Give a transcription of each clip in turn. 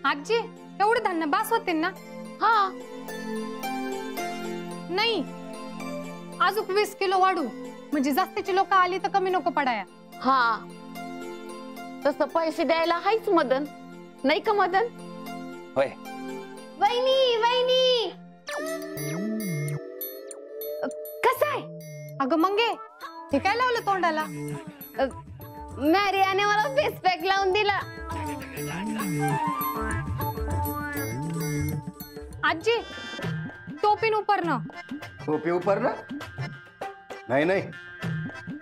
आजी एवढे धान्य बास होते ना? हा नाही, अजून 20 किलो वाढू, म्हणजे जास्तीची लोक आली तर कमी नको पडाया. हा तसं पैसे द्यायला हायच मदन, नाही का मदन? होय. वहिनी वहिनी कसं आहे? अगं मंगे, हे काय लावलं तोंडाला? मॅरियाने मला फेस पॅक लावून दिला. आजी टोपीन उपरणं. टोपी उपर ना? नाही नाही,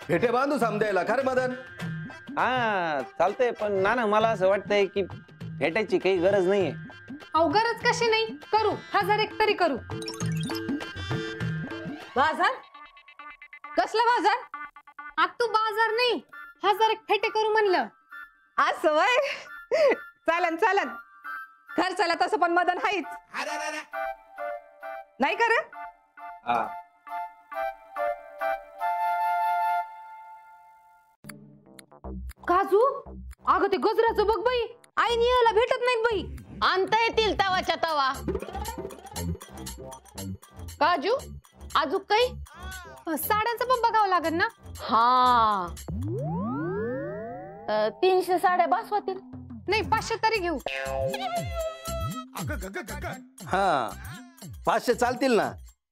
फेटे बांधू समजायला खरे मदन. हा चालतंय, पण नाना मला असं वाटतंय की भेटायची काही गरज नाहीये. अहो गरज कशी नाही, करू 1000 एक तरी करू. बाजार? कसला बाजार? आग तू बाजार नाही, 1000 एक फेटे करू म्हणलं. असं वय? चालन चालन, खर्चाला तसं पण मदन हायच, नाही कर? हा काजू, अगं ते गजराचं बघ बाई, आईने यायला भेटत नाहीत बाई. आणता येतील तवाच्या तवा. काजू अजून काही? साड्यांचं पण बघावं लागेल ना. हा 300 साड्या बास होतील. नाही 500 तरी घेऊ. हा 500 चालतील ना,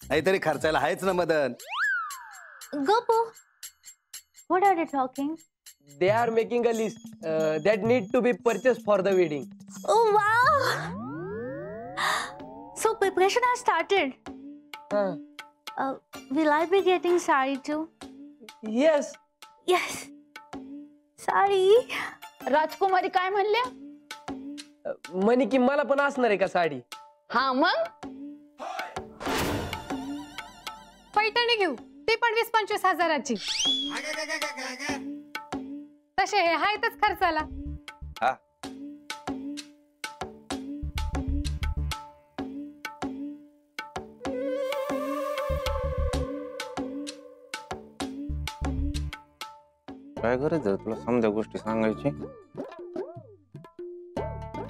नाहीतरी खर्चायला आहेच ना मदन. गप्पू, what are they talking? They are making a list that need to be purchased for the wedding. Oh wow! So preparation has started. Will I be getting sari too? Yes. Yes. Sari. राजकुमारी काय म्हणल्या? म्हणे की मला पण असणार आहे का साडी? हा मग पैठणी घेऊ, ती पण 20-25 हजाराची. तसे हे आहेतच खर्चाला. हा काय गरज आहे तुला समजा गोष्टी सांगायची?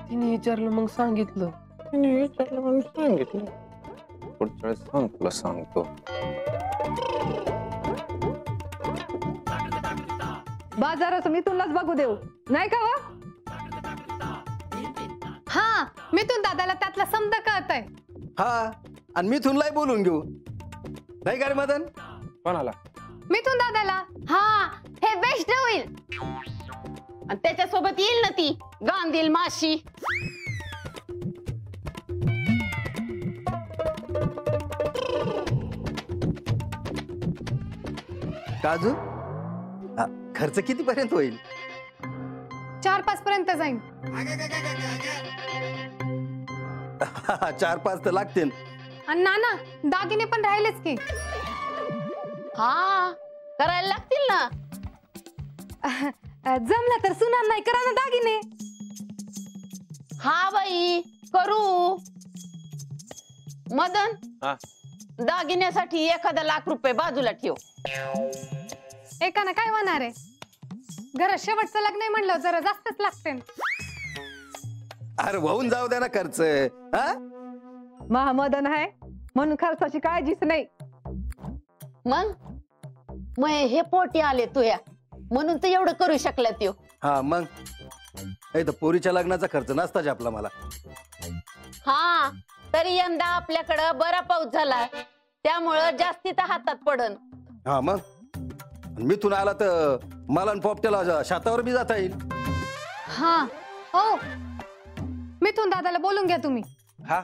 तिने विचारलं मग सांगितलं. पुढच्या वेळेस सांग, तुला सांगतो. बाजाराचं मी तुलाच बघू देऊ, नाही का वा? हा मिथून दादाला त्यातला समजा कळतंय. हा आणि मी तुलाही बोलून घेऊ, नाही का रे मदन? कोणाला? मिथून दादाला. हा हे बेस्ट होईल. आणि त्याच्यासोबत येईल ना ती गांधील माशी. काजू, खर्च किती पर्यंत होईल? 4-5 पर्यंत जाईल. 4-5 तर लागतील. आणि नाना दागिने पण राहिलेच की. हा करायला लागतील ना. जमला तर सुनार नाही करा ना दागिने. हा बाई करू. मदन, हा दागिन्यासाठी 1 लाख रुपये बाजूला ठेव. एकानं काय होणार आहे, घरात शेवटचं लग्न आहे म्हणलं जरा जास्तच लागते. अरे होऊन जाऊ द्या ना खर्च. हा महामदन आहे म्हणून खर्चाची काळजीच नाही. मग हे पोटी आले तुया म्हणून तर एवढं करू शकला त्यो. हा मग नाही तर पोरीच्या लग्नाचा खर्च नसताच आपला मला. हा तरी यंदा आपल्याकडं बरा पाऊस झाला, त्यामुळं जास्तीचा हातात पडन. हा मग मिथून आला तर मला आणि पोपट्याला शेतावर बी जाता येईल. हा हो, मिथून दादाला बोलून घ्या तुम्ही. हा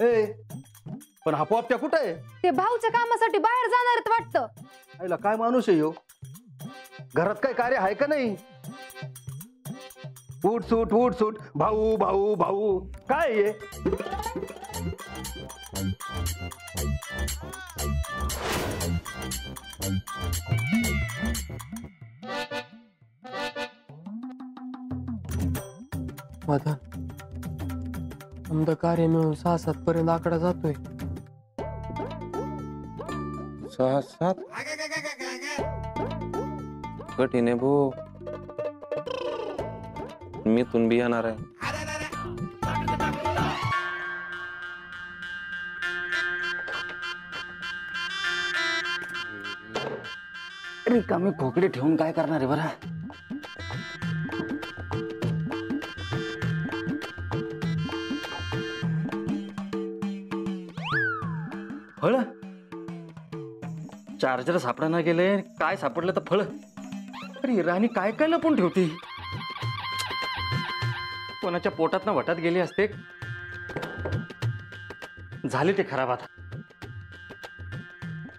ए पण हा पोपट्या कुठं आहे? ते भाऊच्या कामासाठी बाहेर जाणार आहेत वाटतं. आईला काय माणूस आहे ह्यो? घरात काय कार्य आहे का नाही? उठ सूट भाऊ भाऊ भाऊ काय आहे? मदन, समजा कार्य मिळून 6-7 पर्यंत आकडा जातोय. 6-7 कठीण आहे भाऊ. मी तुन बी येणार आहे. रिकामी खोकडी ठेवून काय करणार आहे बरं. फळ चार्जर सापडा गेले, काय सापडलं तर फळ. अरे राणी काय काय लपून ठेवते. कोणाच्या पोटात ना वटात गेले असते. झाले ते खराब. आता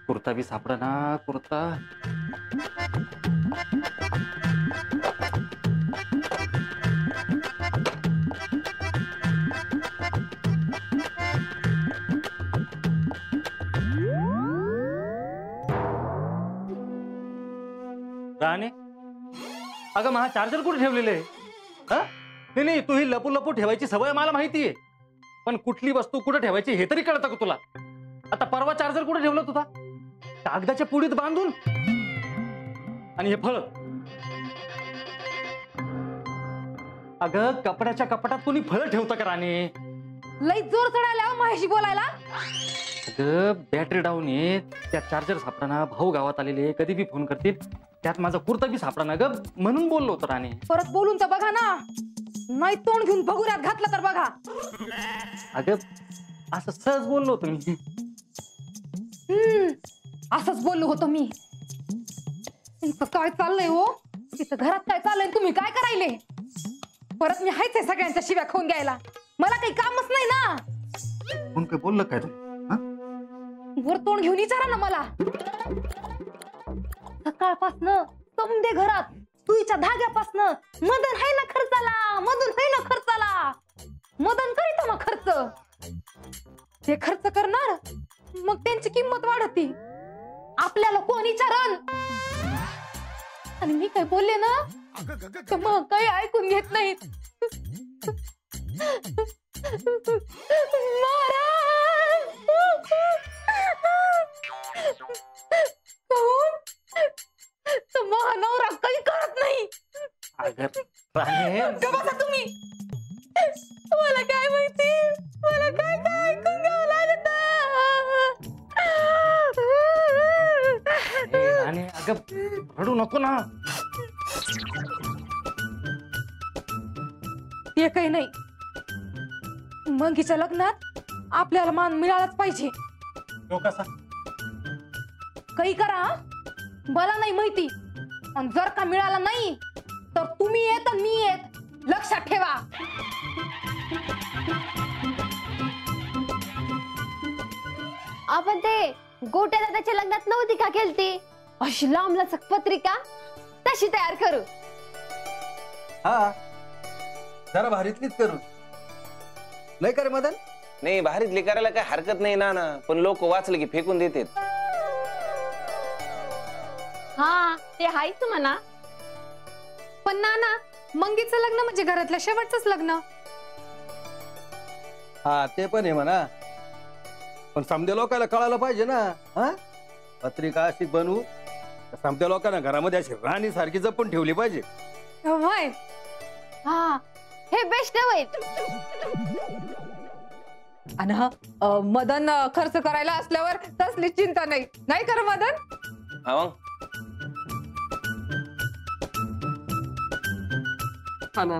कुर्ता बी सापडा ना. कुर्ता राणे, अगं महा चार्जर कुठे ठेवलेलं आहे? हा नाही नाही, तू ही लपू लपू ठेवायची सवय मला माहितीये, पण कुठली वस्तू कुठे ठेवायची हे तरी कळतं का तुला? आता परवा चार्जर कुठे ठेवला तुझा? कागदाच्या पुडीत बांधून. आणि हे फळ अगं कपड्याच्या कपाटात कोणी फळ ठेवतं का राणे? लई जोर चढायला महेशी बोलायला. अगं बॅटरी डाऊन आहे, त्या चार्जर सापडा. भाऊ गावात आलेले, कधी बी फोन करतील. त्यात माझा कुर्ता बी सापडा ना ग, म्हणून बोललो होतो राणे. परत बोलून तर बघा ना, नाही तोंड घेऊन बघुऱ्यात घातलं तर बघा. अगं असं सहज बोललो होतो मी. असंच बोललो होतो मी. इथं काय चाललंय हो? इथं घरात काय चाललंय? तुम्ही काय करायले? परत मी हायच आहे सगळ्यांच्या शिव्या खाऊन घ्यायला. मला काही कामच नाही ना. कोण काय बोललं काय तू? वर तोंड घेऊन विचारा ना मला. सकाळपासनं समदे घरात तुईच्या धाग्यापासनं मदन हाय ना खर्चाला, मदन हाय ना खर्चाला. मदन करीत ना खर्च. ते खर्च करणार मग त्यांची किंमत वाढती. आपल्याला कोण विचारण? आणि मी काय बोलले ना तर मग काही ऐकून घेत नाहीत. नवरा काही करत नाही. बसा तुम्ही. मला काय माहिती, मला काय काय ऐकून घ्यावं लागत. आणि अगं रडू नको ना. ते काही नाही. मंगीच्या लग्नात आपल्याला मान मिळालाच पाहिजे. कसा? काही करा, मला नाही माहिती. आणि जर का मिळाला नाही तर तुम्ही येत आणि मी येत. लक्षात ठेवा. आपण ते गोट्या दादाच्या लग्नात नव्हती का केलती अशी लांब लचक पत्रिका, तशी तयार करू. हा जरा भारीतलीच करू. नाही का रे मदन? नाही, भारीतली करायला काय हरकत नाही ना. पण लोक वाचले की फेकून देतात. हा ते हायच म्हणा. पण नाना, मंगीचं लग्न म्हणजे घरातलं शेवटचंच लग्न. हा ते पण आहे म्हणा, पण समद्या लोकांना कळायला पाहिजे ना. हा पत्रिका अशी बनवू समद्या लोकांना घरामध्ये अशी राणी सारखी जपून ठेवली पाहिजे. होय. हा हे बेस्ट होईल. आणि मदन खर्च करायला असल्यावर तसली चिंता नाही. नाही कर मदन? हा मग हा ना.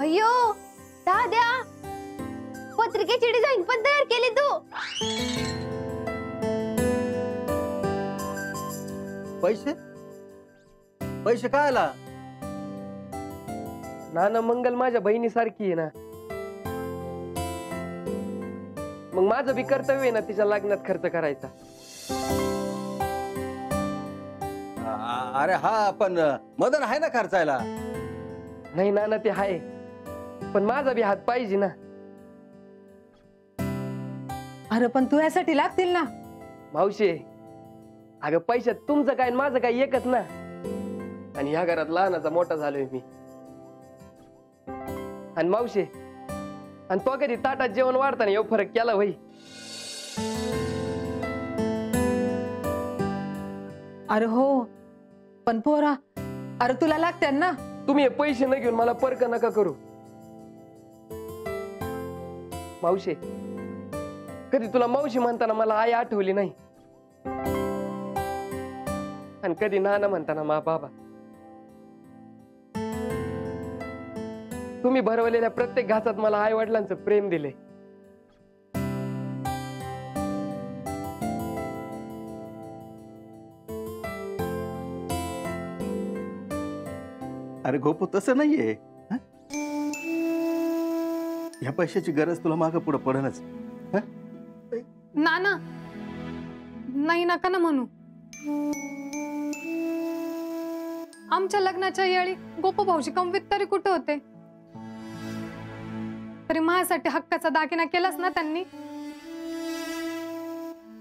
अय्यो दाद्या, पत्रिकेची डिझाईन पण तयार केली तू. पैसे पैसे काय आला? नाना, मंगल माझ्या बहिणीसारखी आहे ना. मग माझं बी कर्तव्य आहे ना तिच्या लग्नात खर्च करायचा. अरे हा पण मदन आहे ना खर्चायला. नाही नाना, ते आहे, पण माझा बी हात पाहिजे ना. अरे पण तू यासाठी लागतील ना. मावशी, अगं पैशात तुमचं काय माझं काय एकच ना. आणि ह्या घरात लहानाचा मोठा झालोय मी. आणि मावशी, आणि तो कधी ताटात जेवण वाढताना एवढा फरक केला होई? अरे हो, पण पोरा, अरे तुला लागतात ना. तुम्ही हे पैसे न घेऊन मला परक नका करू. मावशी, कधी तुला मावशी म्हणताना मला आई आठवली नाही, आणि कधी नाना म्हणताना मा बाबा. तुम्ही भरवलेल्या प्रत्येक घासात मला आई वडिलांचं प्रेम दिले. अरे गोपू तसं नाहीये. हं? ह्या पैशाची गरज तुला मागं पुढं पडणच. नाना नाही, नका ना म्हणू. आमच्या लग्नाच्या वेळी गोपू भाऊजी कमवीत तरी कुठे होते? तरी माझ्यासाठी हक्काचा दागिना केलाच ना त्यांनी.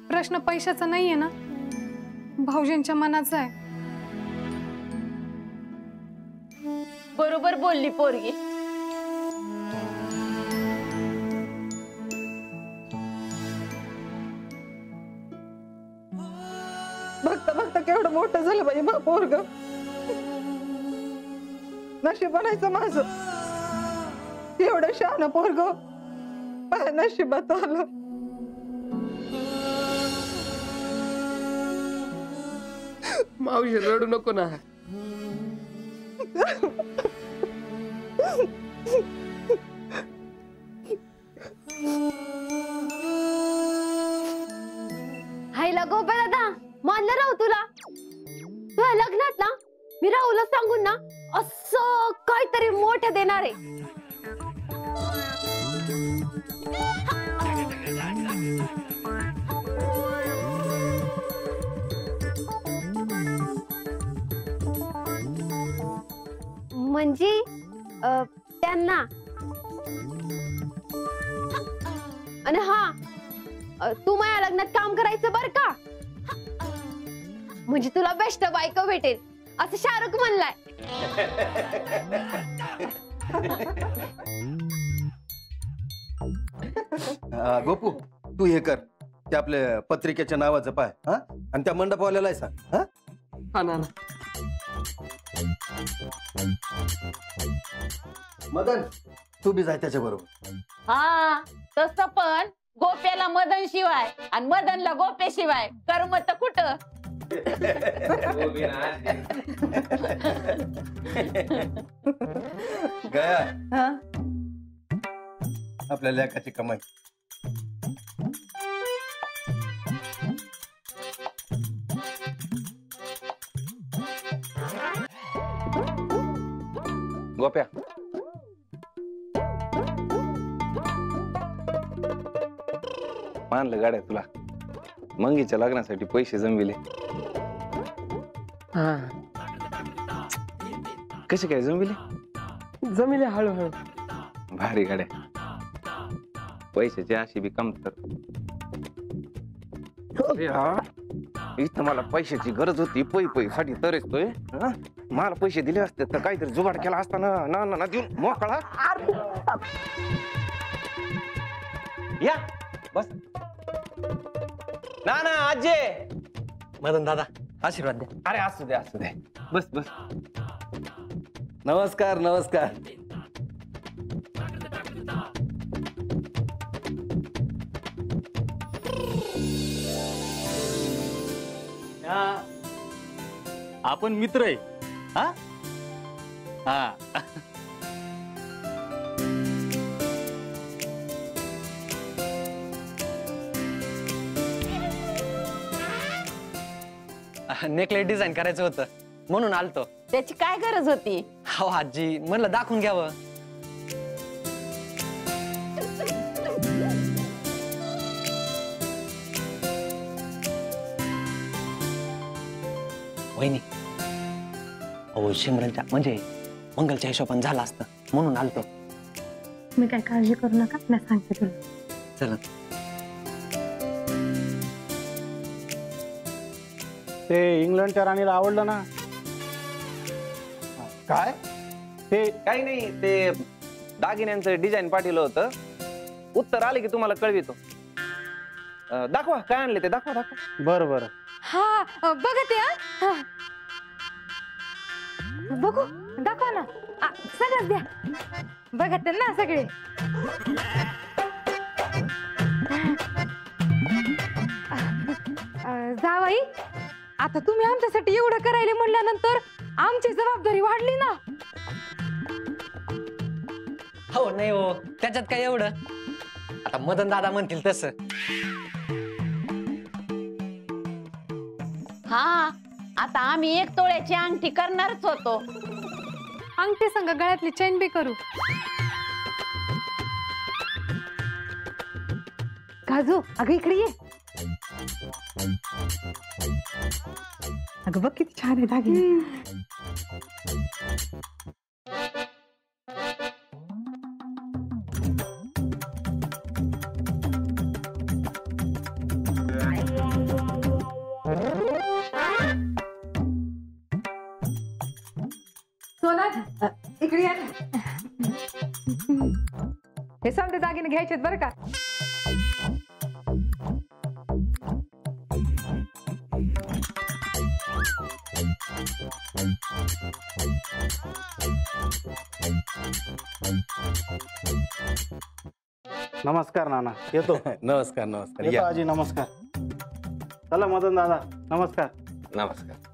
प्रश्न पैशाचा नाहीये ना, भाऊजींच्या मनाचा आहे. बरोबर बोलली पोरगी. बघता बघता केवढं मोठं झालं बाई मा पोरग. नशीब बनायचं माझं, एवढं शहाणं पोरग माझ्या नशिबात आलं. मावशी रडू नको ना. हायला गोप्या दादा, मानलं राहू तुला. तुझ्या लग्नात ना मी राहूला सांगून ना असं काहीतरी मोठं देणार आहे. म्हणजे त्यांना. आणि हा, तू माझ्या लग्नात काम करायचं बर का, म्हणजे तुला बेस्ट बायको भेटेल असं शाहरुख म्हणलाय. गोपू तू हे कर, त्या आपल्या पत्रिकेच्या नावाचं पाय. हा, आणि त्या मंडपवाल्याला सांग. हा, हा ना. मदन तू बी जाय त्याच्या बरोबर. हा, तसं पण गोप्याला मदन शिवाय आणि मदनला गोप्या शिवाय करमत कुठं. गया हा? आपल्या लेकाची कमाई. गोप्या, मानलं गाड्या तुला. मंगीच्या लग्नासाठी पैसे जमविले. हा, कसे काय जमविले? जमिले हळूहळू. भारी गाड्या. पैशाची अशी बी कमतर. इथं मला पैशाची गरज होती, पै साठी तरच तोय. मला पैसे दिले असते तर काहीतरी जुगाड केला असता ना. ना ना ना देऊन मोकळा. या बस. ना ना आजे. मदन दादा आशीर्वाद द्या. अरे असू दे असू दे. बस बस. नमस्कार नमस्कार. आपण मित्र आहे. हा हा. नेकलेस डिझाईन करायचं होतं म्हणून आलतो. त्याची काय गरज होती? हो आजी, म्हणलं दाखवून घ्यावं. वहिनी, अहो शिमरनच्या म्हणजे मंगलच्या हिशोबाने झालं असतं म्हणून आलतो. मी काय काळजी करू नका, मी सांगते तुला. चला. ते इंग्लंडच्या राणीला आवडलं ना? काय? ते काही नाही, ते दागिन्यांचं डिझाईन पाठवलं होतं. उत्तर आले की तुम्हाला कळवितो. दाखवा काय आणले ते. दाखवा दाखवा. बरं बरं. हा, बघा ते. हा, बघू, दाखवा ना. सगळंच द्या. बघा ते ना सगळे. जावाई आता तुम्ही आमच्यासाठी एवढं करायला म्हणल्यानंतर आमची जबाबदारी वाढली ना. हो नाही हो, त्याच्यात काय एवढं. आता मदन दादा म्हणतील तसं. हा आता आम्ही 1 तोळ्याची अंगठी करणारच होतो. अंगठी संग गळ्यातली चैन बी करू. काजू अगं इकडे ये. अगं बघ किती छान आहे दागिने. सोना इकडे या ना. हे समजे दागिने घ्यायचेत बरं का. नमस्कार नाना, येतो. नमस्कार नमस्कार येतो या. आजी, नमस्कार. चला मदन दादा, नमस्कार. नमस्कार.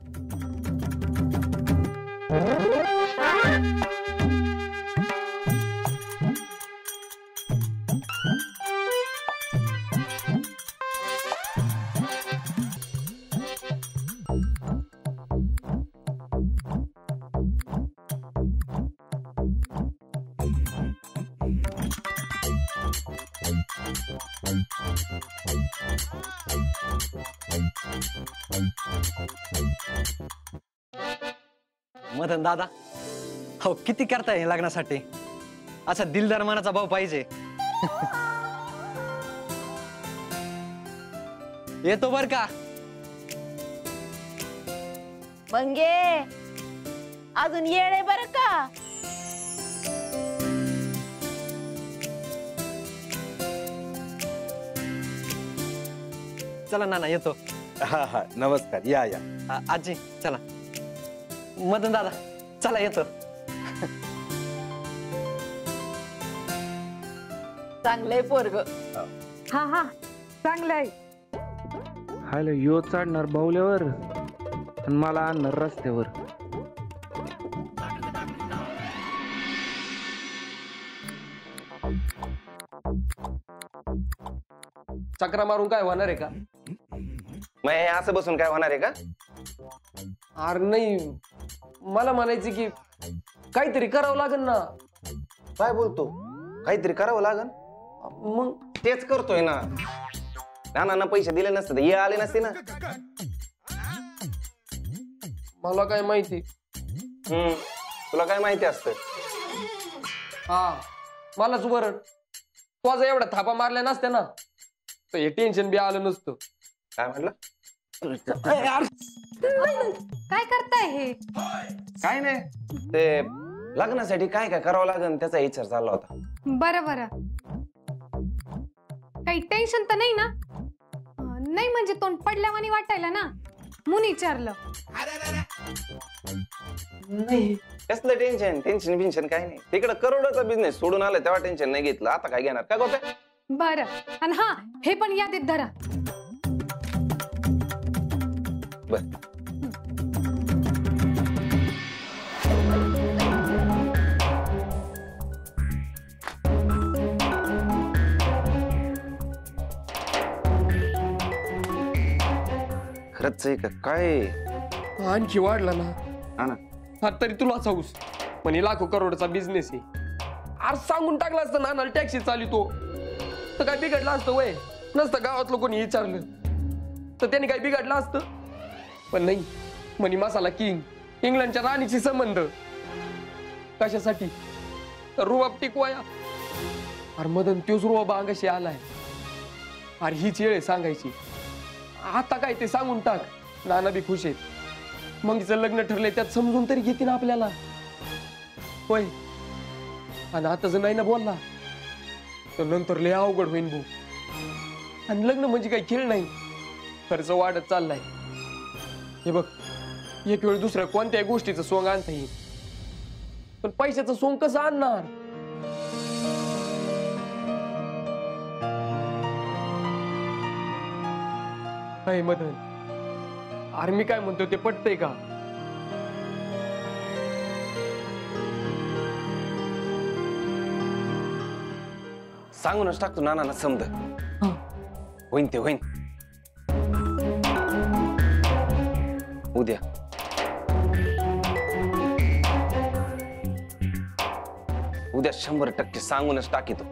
मदन दादा, हो किती करताय हे लग्नासाठी. असा दिलदार मनाचा भाऊ पाहिजे. येतो बर का. मंगे अजून येळे बर का. चला नाना येतो. हा हा नमस्कार या या. आजी चला. मदन दादा चला येतो. चांगलंय पोरग. हा हा चांगलं आहे. हायला यो चढणार बावल्यावर आणि मला आणणार रस्त्यावर. चक्रा मारून काय होणार आहे का? मग हे असं बसून काय होणार आहे का? अरे नाही, मला म्हणायचं की काहीतरी करावं लागेल ना. काय बोलतो? काहीतरी करावं लागन. मग तेच करतोय ना. नाना पैसे दिले नसते तर ये आले नसते ना. मला काय माहिती. तुला काय माहिती असतं? हा मलाच वरण. तुझा एवढा थापा मारल्या नसत्या ना तर हे टेन्शन बी आलं नसतं. काय म्हटलं? काय करताय हे? काय नाही, ते लग्नासाठी काय काय करावं लागेल त्याचा विचार चालला होता. बरं बरं. काही टेन्शन तर नाही ना? नाही म्हणजे तोंड पडल्यावानी वाटायला ना, म्हणून विचारलं. नाही कसलं टेन्शन टेन्शन काय नाही. तिकडे करोडोचा बिझनेस सोडून आलं तेव्हा टेन्शन नाही घेतलं. आता काय घेणार काय गोप्या? बरं. आणि हा हे पण यादीत धरा. बर खरंच आहे का काय? आणखी वाढला ना. हा ना. हा तरी तुला हाऊस पण हे लाखो करोडचा बिझनेस आहे. आज सांगून टाकला असतं नानाला टॅक्सी चालितो तर काय बिघडलं असतं वय. नसतं गावातलं कोणी विचारलं तर त्याने काय बिघडलं असतं. पण नाही, म्हणी मसाला किंग इंग्लंडच्या राणीशी संबंध. कशासाठी? तर रुबाब टिकवाया. अरे मदन तोच रुबाब अंगाशी आलाय. अरे हीच वेळ सांगायची. आता काय ते सांगून टाक. नाना बी खुश आहेत. मग तिचं लग्न ठरलंय त्यात समजून तरी घेते ना आपल्याला. होय. आणि आता जर नाही ना बोलला तर नंतर लय अवघड होईन भाऊ. आणि लग्न म्हणजे काही खेळ नाही. खर्च वाढत चाललाय. हे बघ, एक वेळ दुसऱ्या कोणत्याही गोष्टीचं सोंग आणता येईल पण पैशाचं सोंग कसं आणणार? मदन अरे मी काय म्हणतो ते पटतंय का? सांगूनच टाकतो नाना समज होईन ते होईन. उद्या उद्या 100% सांगूनच टाकीतो.